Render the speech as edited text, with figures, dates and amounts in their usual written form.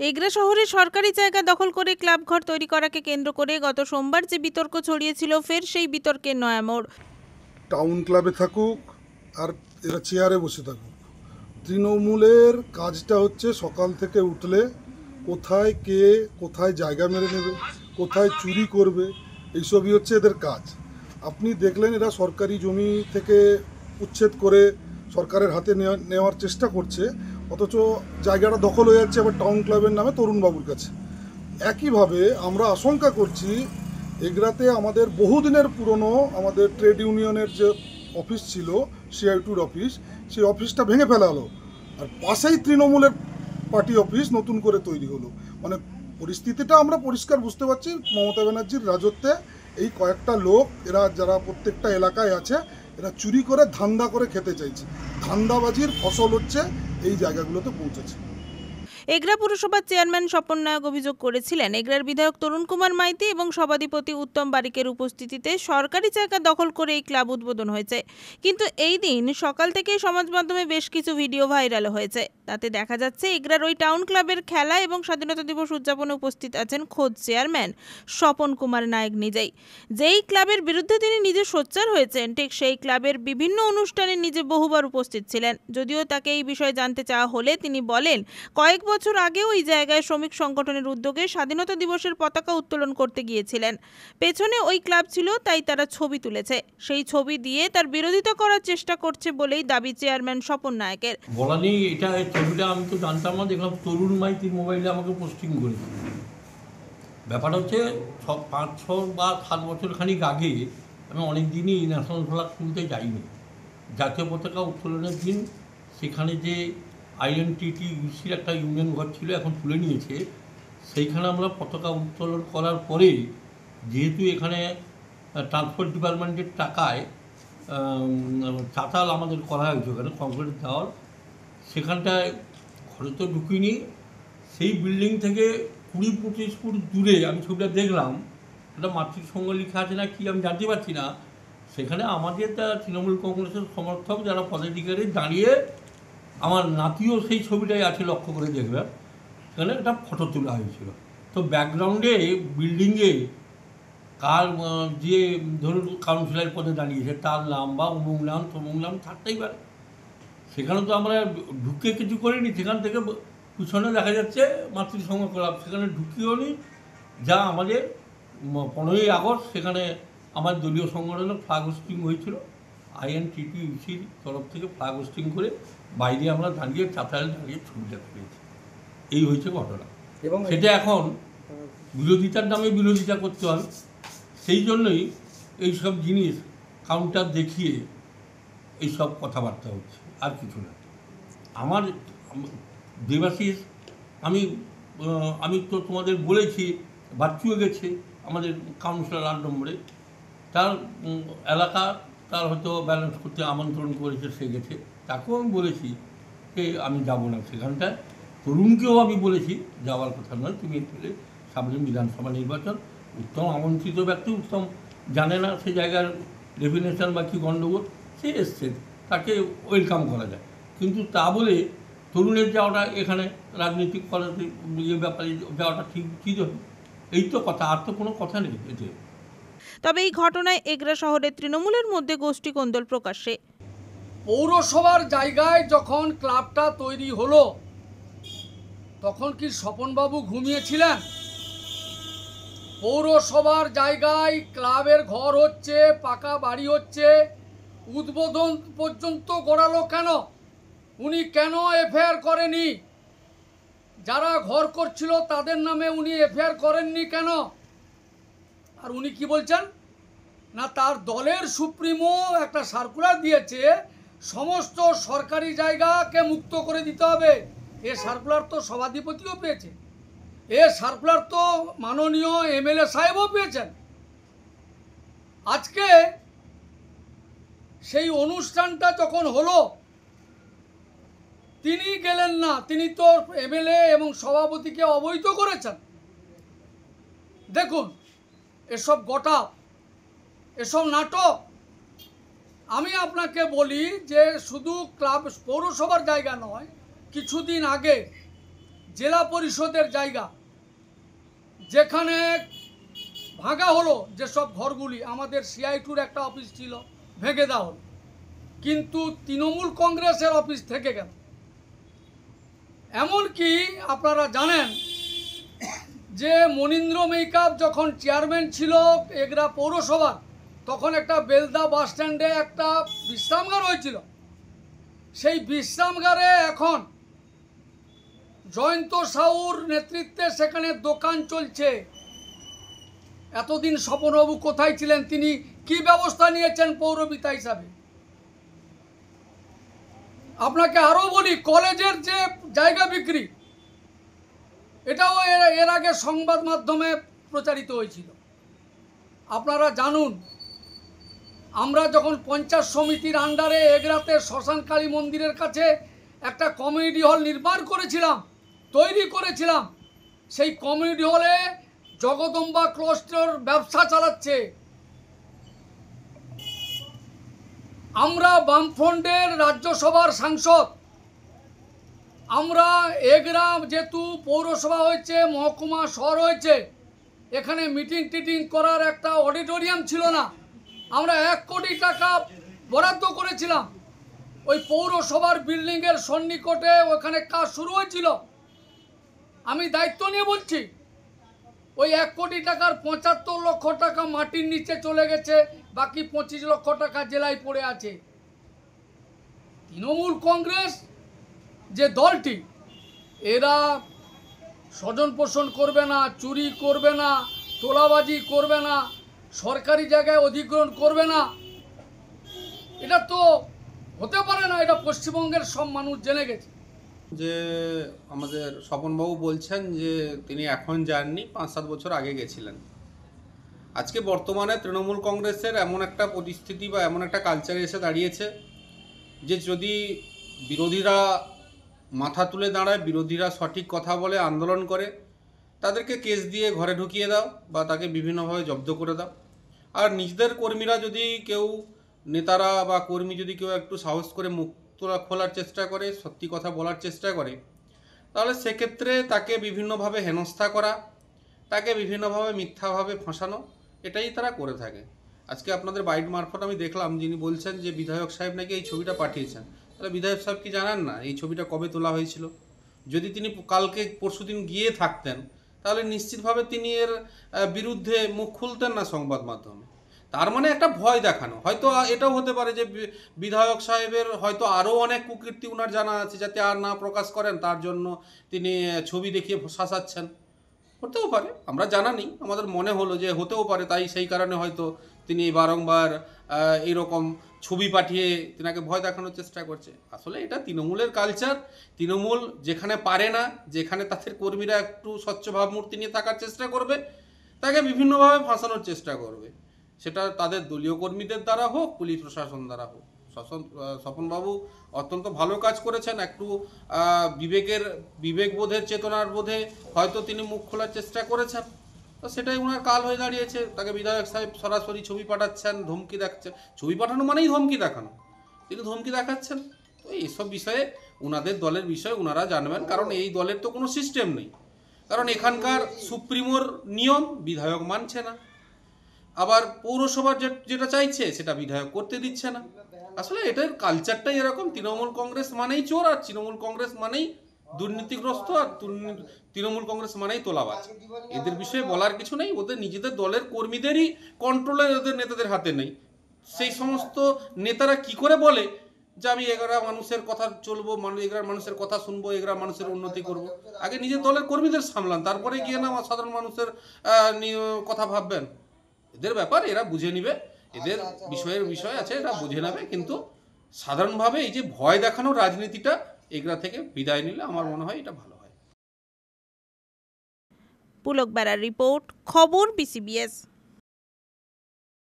এগরা শহরে সরকারি জায়গা দখল করে ক্লাবঘর তৈরি করাকে কেন্দ্র করে গত সোমবার যে বিতর্ক ছড়িয়েছিল, ফের সেই বিতর্কের নয়া মোড়। টাউন ক্লাবে থাকুক আর এরা চেয়ারে বসে থাকুক, তৃণমূলের কাজটা হচ্ছে সকাল থেকে উঠলে কোথায় কে কোথায় জায়গা মেরে নেবে, কোথায় চুরি করবে, এইসবই হচ্ছে এদের কাজ। আপনি দেখলেন এরা সরকারি জমি থেকে উচ্ছেদ করে সরকারের হাতে নেওয়ার চেষ্টা করছে, অথচ জায়গাটা দখল হয়ে যাচ্ছে আবার টাউন ক্লাবের নামে তরুণবাবুর কাছে। একইভাবে আমরা আশঙ্কা করছি এগরাতে আমাদের বহুদিনের পুরনো আমাদের ট্রেড ইউনিয়নের যে অফিস ছিল, সিআইটুর অফিস, সেই অফিসটা ভেঙে ফেলা হলো, আর পাশেই তৃণমূলের পার্টি অফিস নতুন করে তৈরি হলো। মানে পরিস্থিতিটা আমরা পরিষ্কার বুঝতে পারছি, মমতা ব্যানার্জির রাজত্বে এই কয়েকটা লোক, এরা যারা প্রত্যেকটা এলাকায় আছে, এরা চুরি করে ধান্দা করে খেতে চাইছে। ধান্দাবাজির ফসল হচ্ছে এই জায়গাগুলোতে পৌঁছেছে। এগরা পুরসভার চেয়ারম্যান স্বপন নায়ক অভিযোগ করেছিলেন, এগরার বিধায়ক তরুণ কুমার মাইতি এবং সভাধিপতি উত্তম বারিকের উপস্থিতিতে সরকারি জায়গা দখল করে এই ক্লাব উদ্বোধন হয়েছে। কিন্তু এই দিন সকাল থেকেই সমাজ মাধ্যমে বেশ কিছু ভিডিও ভাইরাল হয়েছে। তাতে দেখা যাচ্ছে এগরার ওই টাউন ক্লাবের খেলা এবং স্বাধীনতা দিবস উদযাপনে উপস্থিত আছেন খোদ চেয়ারম্যান স্বপন কুমার নায়ক নিজেই। যেই ক্লাবের বিরুদ্ধে তিনি নিজে সোচ্চার হয়েছেন, ঠিক সেই ক্লাবের বিভিন্ন অনুষ্ঠানে নিজে বহুবার উপস্থিত ছিলেন। যদিও তাকে এই বিষয়ে জানতে চাওয়া হলে তিনি বলেন, কয়েক বছর আগে ওই জায়গায় শ্রমিক সংগঠনের উদ্যোগে স্বাধীনতা দিবসের পতাকা উত্তোলন করতে গিয়েছিলেন। পেছনে ওই ক্লাব ছিল, তাই তারা ছবি তুলেছে। সেই ছবি দিয়ে তার বিরোধিতা করার চেষ্টা করছে বলেই দাবি চেয়ারম্যান স্বপন নায়কের। বলা নেই, এটা ছবিটা আমি তো জানতাম না, দেখলাম তরুণ মাইতির মোবাইলে আমাকে পোস্টিং করেছে। ব্যাপার হচ্ছে 5-6 বা 7 বছর খানিক আগে আমি অনেক দিনই ন্যাশনাল ফ্ল্যাগ তুলতে যাইনি। জাতীয় পতাকা উত্তোলনের দিন সেখানে যে INTTUCর একটা ইউনিয়ন ঘর ছিল, এখন তুলে নিয়েছে, সেইখানে আমরা পতাকা উত্তোলন করার পরে, যেহেতু এখানে ট্রান্সপোর্ট ডিপার্টমেন্টের টাকায় চাতাল আমাদের করা হয়েছে, ওখানে কংক্রিট দেওয়ার, সেখানটায় ঘরে তো ঢুকিনি। সেই বিল্ডিং থেকে 20-25 ফুট দূরে আমি ছবিটা দেখলাম, ওটা মাতৃসংঘ লেখা আছে না কি আমি জানতে পারছি না, সেখানে আমাদের তৃণমূল কংগ্রেসের সমর্থক যারা পদাধিকারী দাঁড়িয়ে, আমার নাতিও সেই ছবিটাই আছে, লক্ষ্য করে দেখবেন, সেখানে একটা ফটো তোলা হয়েছিল। তো ব্যাকগ্রাউন্ডে বিল্ডিংয়ে কার যে ধরুন কাউন্সিলর পদে দাঁড়িয়েছে তার নাম বা অমুক নাম তমুক নাম থাকতেই পারে। সেখানে তো আমরা ঢুকে কিছু করিনি, সেখান থেকে পিছনে দেখা যাচ্ছে মাতৃসংঘ ক্লাব, সেখানে ঢুকিয়েও নি। যা আমাদের 15ই আগস্ট সেখানে আমার দলীয় সংগঠনে ফ্ল্যাগ হোস্টিং হয়েছিল, INTTUCর তরফ থেকে ফ্ল্যাগ হোস্টিং করে বাইরে আমরা দাঁড়িয়ে চাতালে দাঁড়িয়ে ছবিটা তুলেছি। এই হয়েছে ঘটনা। এবং সেটা এখন বিরোধিতার নামে বিরোধিতা করতে হয়, সেই জন্যই এইসব জিনিস কাউন্টার দেখিয়ে এইসব কথাবার্তা হচ্ছে, আর কিছু না। আমার দেবাশিস, আমি তো তোমাদের বলেছি, বাচ্চুয়ে গেছে আমাদের কাউন্সিলর 8 নম্বরে, তার এলাকা তার হয়তো ব্যালেন্স করতে আমন্ত্রণ করেছে, সে গেছে, তাকেও আমি বলেছি যে আমি যাব না সেখানটায়। তরুণকেও আমি বলেছি যাওয়ার কথা নয়, তুমি এলে সামনে বিধানসভা নির্বাচন, উত্তম আমন্ত্রিত ব্যক্তি, উত্তম জানে না সে জায়গার ডেফিনেশন বা কী গণ্ডগোল, সে এসছে, তাকে ওয়েলকাম করা যায়। কিন্তু তা বলে তরুণের যাওয়াটা এখানে রাজনৈতিক করাতে ব্যাপারে যাওয়াটা ঠিক হবে, এই তো কথা, আর তো কোনো কথা নেই এতে। তবে এই ঘটনায় এগরা শহরের তৃণমূলের মধ্যে গোষ্ঠী কোন্দল প্রকাশ্যে। পৌরসভার জায়গায় যখন ক্লাবটা তৈরি হলো, তখন কি স্বপনবাবু ঘুমিয়েছিলেন? পৌরসভার জায়গায় ক্লাবের ঘর হচ্ছে, পাকা বাড়ি হচ্ছে, উদ্বোধন পর্যন্ত গড়ালো কেন? উনি কেন এফআইআর করেনি? যারা ঘর করছিল তাদের নামে উনি এফআইআর করেননি কেন? আর উনি কি বলছেন না, তার দলের সুপ্রিমো একটা সার্কুলার দিয়েছে সমস্ত সরকারি জায়গাকে মুক্ত করে দিতে হবে। এ সার্কুলার তো সভাধিপতিও পেয়েছে, এ সার্কুলার তো মাননীয় MLA সাহেবও পেয়েছেন। আজকে সেই অনুষ্ঠানটা যখন হলো, তিনি গেলেন না, তিনি তো MLA এবং সভাপতিকে অবহিত করেছেন। দেখুন, এসব গোটা, এসব নাটক। আমি আপনাকে বলি যে শুধু ক্লাব পৌরসভার জায়গা নয়, কিছুদিন আগে জেলা পরিষদের জায়গা, যেখানে ভাঙা হলো যেসব ঘরগুলি, আমাদের CI2-র একটা অফিস ছিল, ভেঙে দেওয়া হলো, কিন্তু তৃণমূল কংগ্রেসের অফিস থেকে গেল। এমনকি আপনারা জানেন যে মনীন্দ্র মেকআপ যখন চেয়ারম্যান ছিল এগরা পৌরসভার, তখন একটা বেলদা বাস স্ট্যান্ডে একটা বিশ্রামগার হয়েছিল। সেই বিশ্রামগারে এখন জয়ন্ত সাউর নেতৃত্বে সেখানে দোকান চলছে। এতদিন স্বপনবাবু কোথায় ছিলেন? তিনি কি ব্যবস্থা নিয়েছেন পৌরপিতা হিসাবে? আপনাকে আরও বলি, কলেজের যে জায়গা বিক্রি, এটাও এর আগে সংবাদ মাধ্যমে প্রচারিত হয়েছিল। আপনারা জানুন, আমরা যখন পঞ্চায়েত সমিতির আন্ডারে এগরাতে শ্মশান কালী মন্দিরের কাছে একটা কমিউনিটি হল নির্মাণ করেছিলাম, তৈরি করেছিলাম, সেই কমিউনিটি হলে জগদম্বা ক্লস্টার ব্যবসা চালাচ্ছে। আমরা বামফ্রন্টের রাজ্যসভার সাংসদ, আমরা এগরা যেহেতু পৌরসভা হয়েছে, মহকুমা শহর হয়েছে, এখানে মিটিং টিটিং করার একটা অডিটোরিয়াম ছিল না। আমরা 1 কোটি টাকা বরাদ্দ করেছিলাম। ওই পৌরসভার বিল্ডিংয়ের সন্নিকটে ওখানে কাজ শুরু হয়েছিল। আমি দায়িত্ব নিয়ে বলছি, ওই 1 কোটি টাকার 75 লক্ষ টাকা মাটির নিচে চলে গেছে, বাকি 25 লক্ষ টাকা জেলায় পড়ে আছে। তৃণমূল কংগ্রেস যে দলটি, এরা স্বজন পোষণ করবে না, চুরি করবে না, তোলাবাজি করবে না, সরকারি জায়গায় অধিগ্রহণ করবে না, এটা তো হতে পারে না। এটা পশ্চিমবঙ্গের সব মানুষ জেনে গেছে। যে আমাদের স্বপনবাবু বলছেন যে তিনি এখন যাননি, 5-7 বছর আগে গেছিলেন। আজকে বর্তমানে তৃণমূল কংগ্রেসের এমন একটা পরিস্থিতি বা এমন একটা কালচারে এসে দাঁড়িয়েছে যে যদি বিরোধীরা মাথা তুলে দাঁড়ায়, বিরোধীরা সঠিক কথা বলে, আন্দোলন করে, তাদেরকে কেস দিয়ে ঘরে ঢুকিয়ে দাও বা তাকে বিভিন্নভাবে জব্দ করে দাও। আর নিজেদের কর্মীরা যদি কেউ, নেতারা বা কর্মী যদি কেউ একটু সাহস করে মুখ খোলার চেষ্টা করে, সত্যি কথা বলার চেষ্টা করে, তাহলে সেক্ষেত্রে তাকে বিভিন্নভাবে হেনস্থা করা, তাকে বিভিন্নভাবে মিথ্যাভাবে ফাঁসানো, এটাই তারা করে থাকে। আজকে আপনাদের বাইট মারফত আমি দেখলাম যিনি বলছেন যে বিধায়ক সাহেব নাকি এই ছবিটা পাঠিয়েছেন। তাহলে বিধায়ক সাহেব কি জানান না এই ছবিটা কবে তোলা হয়েছিল? যদি তিনি কালকে পরশুদিন গিয়ে থাকতেন তাহলে নিশ্চিতভাবে তিনি এর বিরুদ্ধে মুখ খুলতেন না সংবাদ মাধ্যমে। তার মানে একটা ভয় দেখানো। হয়তো এটাও হতে পারে যে বিধায়ক সাহেবের হয়তো আরও অনেক কুকীর্তি উনার জানা আছে, যাতে আর না প্রকাশ করেন, তার জন্য তিনি ছবি দেখিয়ে শাসাচ্ছেন। হতেও পারে, আমরা জানা নেই, আমাদের মনে হলো যে হতেও পারে, তাই সেই কারণে হয়তো তিনি বারংবার এইরকম ছবি পাঠিয়ে তিনাকে ভয় দেখানোর চেষ্টা করছে। আসলে এটা তৃণমূলের কালচার। তৃণমূল যেখানে পারে না, যেখানে তাদের কর্মীরা একটু স্বচ্ছ ভাবমূর্তি নিয়ে থাকার চেষ্টা করবে, তাকে বিভিন্নভাবে ফাঁসানোর চেষ্টা করবে। সেটা তাদের দলীয় কর্মীদের দ্বারা হোক, পুলিশ প্রশাসন দ্বারা হোক। স্বপনবাবু অত্যন্ত ভালো কাজ করেছেন। একটু বিবেকবোধের, চেতনার বোধে হয়তো তিনি মুখ খোলার চেষ্টা করেছেন, তো সেটাই ওনার কাল হয়ে দাঁড়িয়েছে। তাকে বিধায়ক সাহেব সরাসরি ছবি পাঠাচ্ছেন, ধমকি দেখাচ্ছেন। ছবি পাঠানো মানেই ধমকি দেখানো, তিনি ধমকি দেখাচ্ছেন। তো এইসব বিষয়ে ওনাদের দলের বিষয়ে ওনারা জানবেন, কারণ এই দলের তো কোনো সিস্টেম নেই। কারণ এখানকার সুপ্রিমোর নিয়ম বিধায়ক মানছে না, আবার পৌরসভার যেটা চাইছে সেটা বিধায়ক করতে দিচ্ছে না। আসলে এটার কালচারটাই এরকম। তৃণমূল কংগ্রেস মানেই চোর, আর তৃণমূল কংগ্রেস মানেই দুর্নীতিগ্রস্ত, আর তৃণমূল কংগ্রেস মানেই তোলাবাজ। এদের বিষয়ে বলার কিছু নেই। ওদের নিজেদের দলের কর্মীদেরই কন্ট্রোলে ওদের নেতাদের হাতে নেই। সেই সমস্ত নেতারা কি করে বলে যে আমি এগারা মানুষের কথা চলবো, এগার মানুষের কথা শুনবো, এগারা মানুষের উন্নতি করব? আগে নিজের দলের কর্মীদের সামলান, তারপরে গিয়ে না সাধারণ মানুষের কথা ভাববেন। এদের ব্যাপার এরা বুঝে নিবে, এদের বিষয় আছে, এটা বুঝে নেবে। কিন্তু সাধারণভাবে এই যে ভয় দেখানোর রাজনীতিটা, এগুলা থেকে বিদায় নিলে আমার মনে হয় এটা ভালো হয়। পুলক বেড়ার রিপোর্ট, খবর BCBS।